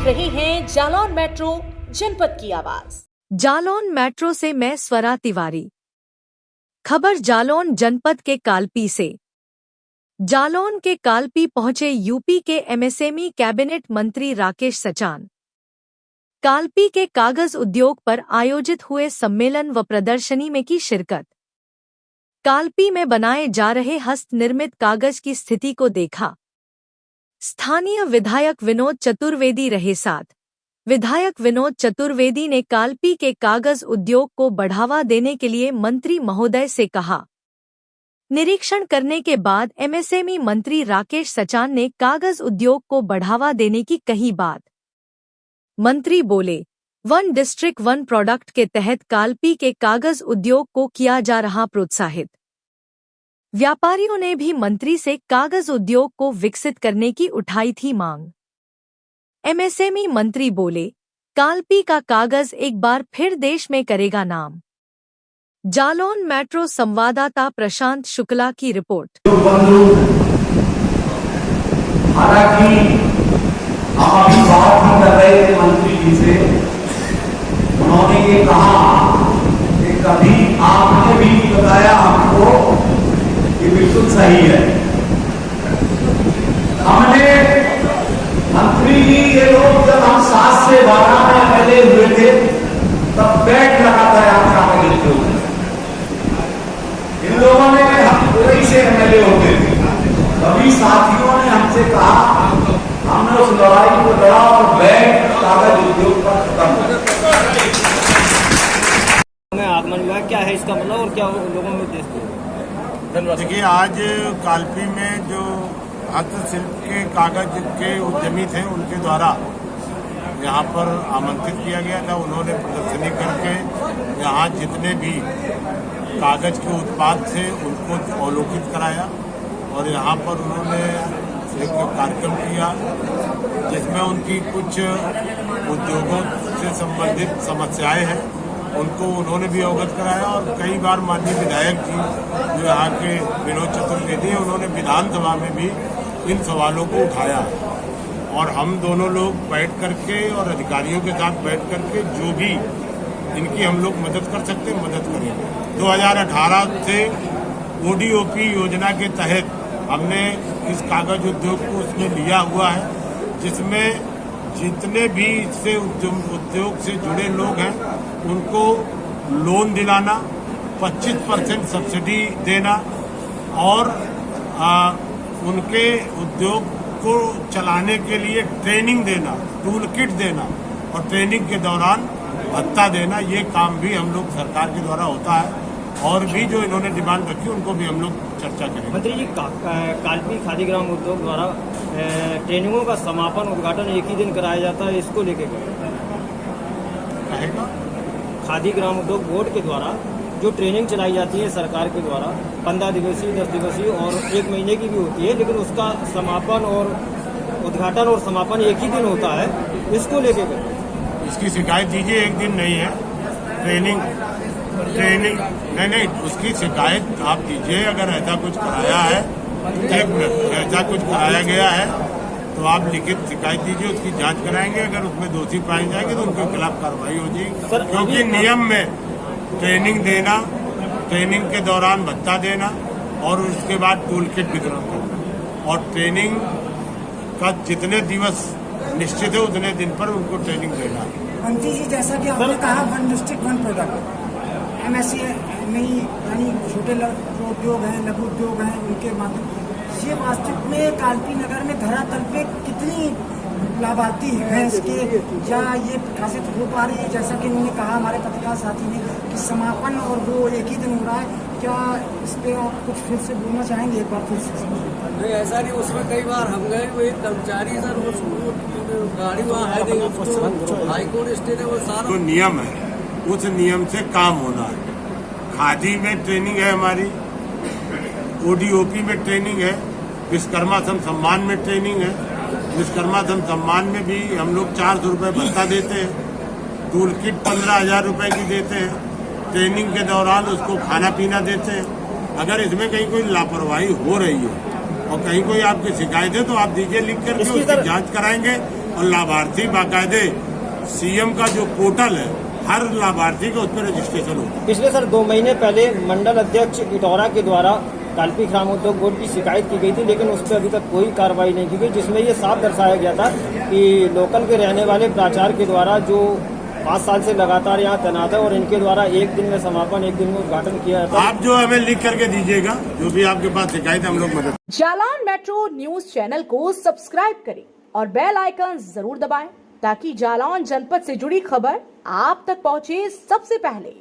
रही हैं जालौन मेट्रो जनपद की आवाज। जालौन मेट्रो से मैं स्वरा तिवारी। खबर जालौन जनपद के कालपी से। जालौन के कालपी पहुंचे यूपी के एमएसएमई कैबिनेट मंत्री राकेश सचान। कालपी के कागज उद्योग पर आयोजित हुए सम्मेलन व प्रदर्शनी में की शिरकत। कालपी में बनाए जा रहे हस्त निर्मित कागज की स्थिति को देखा। स्थानीय विधायक विनोद चतुर्वेदी रहे साथ। विधायक विनोद चतुर्वेदी ने कालपी के कागज उद्योग को बढ़ावा देने के लिए मंत्री महोदय से कहा। निरीक्षण करने के बाद एमएसएमई मंत्री राकेश सचान ने कागज उद्योग को बढ़ावा देने की कही बात। मंत्री बोले, वन डिस्ट्रिक्ट वन प्रोडक्ट के तहत कालपी के कागज उद्योग को किया जा रहा प्रोत्साहित। व्यापारियों ने भी मंत्री से कागज उद्योग को विकसित करने की उठाई थी मांग। एमएसएमई मंत्री बोले, कालपी का कागज एक बार फिर देश में करेगा नाम। जालौन मेट्रो संवाददाता प्रशांत शुक्ला की रिपोर्ट। हालांकि हम अभी बात ही कर रहे थे मंत्री जी से, उन्होंने ये कहा कि कभी आपने भी बताया हमको ये बिल्कुल सही है। हमने मंत्री जी ये लोग जब हम 7 से 12 में एमएलए हुए थे तब बैठ लगा था यहाँ के लोग। इन लोगों ने हम पूरे से एमएलए होते थे, तभी साथियों ने हमसे कहा, हमने उस लड़ाई को लड़ा और बैठ कागज उद्योग पर खत्म हो। आगमन हुआ क्या है इसका मतलब और क्या लोगों में उद्देश्य? देखिए, आज कालपी में जो हस्तशिल्प के कागज के उद्यमी थे उनके द्वारा यहाँ पर आमंत्रित किया गया था। उन्होंने प्रदर्शनी करके यहाँ जितने भी कागज के उत्पाद थे उनको अवलोकित कराया और यहाँ पर उन्होंने एक कार्यक्रम किया जिसमें उनकी कुछ उद्योगों से संबंधित समस्याएं हैं उनको उन्होंने भी अवगत कराया। और कई बार माननीय विधायक जी जो यहाँ के विनोद चतुर्वेदी उन्होंने विधानसभा में भी इन सवालों को उठाया और हम दोनों लोग बैठ करके और अधिकारियों के साथ बैठ करके जो भी इनकी हम लोग मदद कर सकते हैं मदद करेंगे। 2018 से ओडीओपी योजना के तहत हमने इस कागज उद्योग को उसमें लिया हुआ है, जिसमें जितने भी इससे उद्योग से जुड़े लोग हैं उनको लोन दिलाना, 25% सब्सिडी देना और उनके उद्योग को चलाने के लिए ट्रेनिंग देना, टूल किट देना और ट्रेनिंग के दौरान भत्ता देना। ये काम भी हम लोग सरकार के द्वारा होता है और भी जो इन्होंने डिमांड रखी उनको भी हम लोग चर्चा करेंगे। मंत्री जी, कालपी खादी ग्राम उद्योग द्वारा ट्रेनिंगों का समापन उद्घाटन एक ही दिन कराया जाता है, इसको लेके कहेगा खादी ग्राम उद्योग बोर्ड के द्वारा जो ट्रेनिंग चलाई जाती है सरकार के द्वारा 15 दिवसीय 10 दिवसीय और 1 महीने की भी होती है, लेकिन उसका समापन और उद्घाटन और समापन एक ही दिन होता है, इसको लेके इसकी शिकायत दीजिए। एक दिन नहीं है ट्रेनिंग नहीं, उसकी शिकायत आप दीजिए। अगर ऐसा कुछ कराया है, ऐसा कुछ कराया गया है तो आप लिखित शिकायत दीजिए, उसकी जांच कराएंगे। अगर उसमें दोषी पाए जाएंगे तो उनके खिलाफ कार्रवाई हो जाएगी। क्योंकि नियम में ट्रेनिंग देना, ट्रेनिंग के दौरान भत्ता देना और उसके बाद टूल किट वितरण करना और ट्रेनिंग का जितने दिवस निश्चित है उतने दिन पर उनको ट्रेनिंग देना। मंत्री जी, जैसा कि आपने कहा one district one product, MSME यानी छोटे उद्योग हैं, लघु उद्योग हैं, उनके माध्यम ये वास्तविक में कालपी नगर में धरातल पे कितनी लाभार्थी हैं इसके, क्या ये विकसित हो पा रही है? जैसा कि उन्होंने कहा हमारे पत्रकार साथी ने कि समापन और वो एक ही दिन हो रहा है, क्या इस पर आप कुछ फिर से बोलना चाहेंगे एक बार फिर से? नहीं, ऐसा नहीं, उसमें कई बार हम गए, वो एक कर्मचारी सर वो गाड़ी वहाँ है नहीं, हाईकोर्ट स्टे है वो सारा जो नियम है उस नियम से काम होना है। खादी में ट्रेनिंग है हमारी, ओडीओपी में ट्रेनिंग है, विश्वकर्मा सम्मान में ट्रेनिंग है। विश्वकर्मा सम्मान में भी हम लोग 400 रुपये भत्ता देते हैं, टूल किट 15,000 रुपये की देते हैं, ट्रेनिंग के दौरान उसको खाना पीना देते हैं। अगर इसमें कहीं कोई लापरवाही हो रही है और कहीं कोई आपकी शिकायत है तो आप दीजिए लिख करके, उसकी जांच कराएंगे और लाभार्थी बाकायदे सीएम का जो पोर्टल है हर लाभार्थी का उस पर रजिस्ट्रेशन होता है। पिछले सर 2 महीने पहले मंडल अध्यक्ष इटौरा के द्वारा काल्पी ग्राम उद्योग बोर्ड की शिकायत की गई थी, लेकिन उस पर अभी तक कोई कार्रवाई नहीं की गई, जिसमें ये साफ दर्शाया गया था कि लोकल के रहने वाले प्राचार्य के द्वारा जो 5 साल से लगातार यहाँ तैनात है और इनके द्वारा एक दिन में समापन, एक दिन में उद्घाटन किया जाता है। आप जो हमें लिख करके दीजिएगा, जो भी आपके पास शिकायत है, हम लोग मदद। जालौन मेट्रो न्यूज चैनल को सब्सक्राइब करें और बेल आइकन जरूर दबाएं ताकि जालौन जनपद से जुड़ी खबर आप तक पहुंचे सबसे पहले।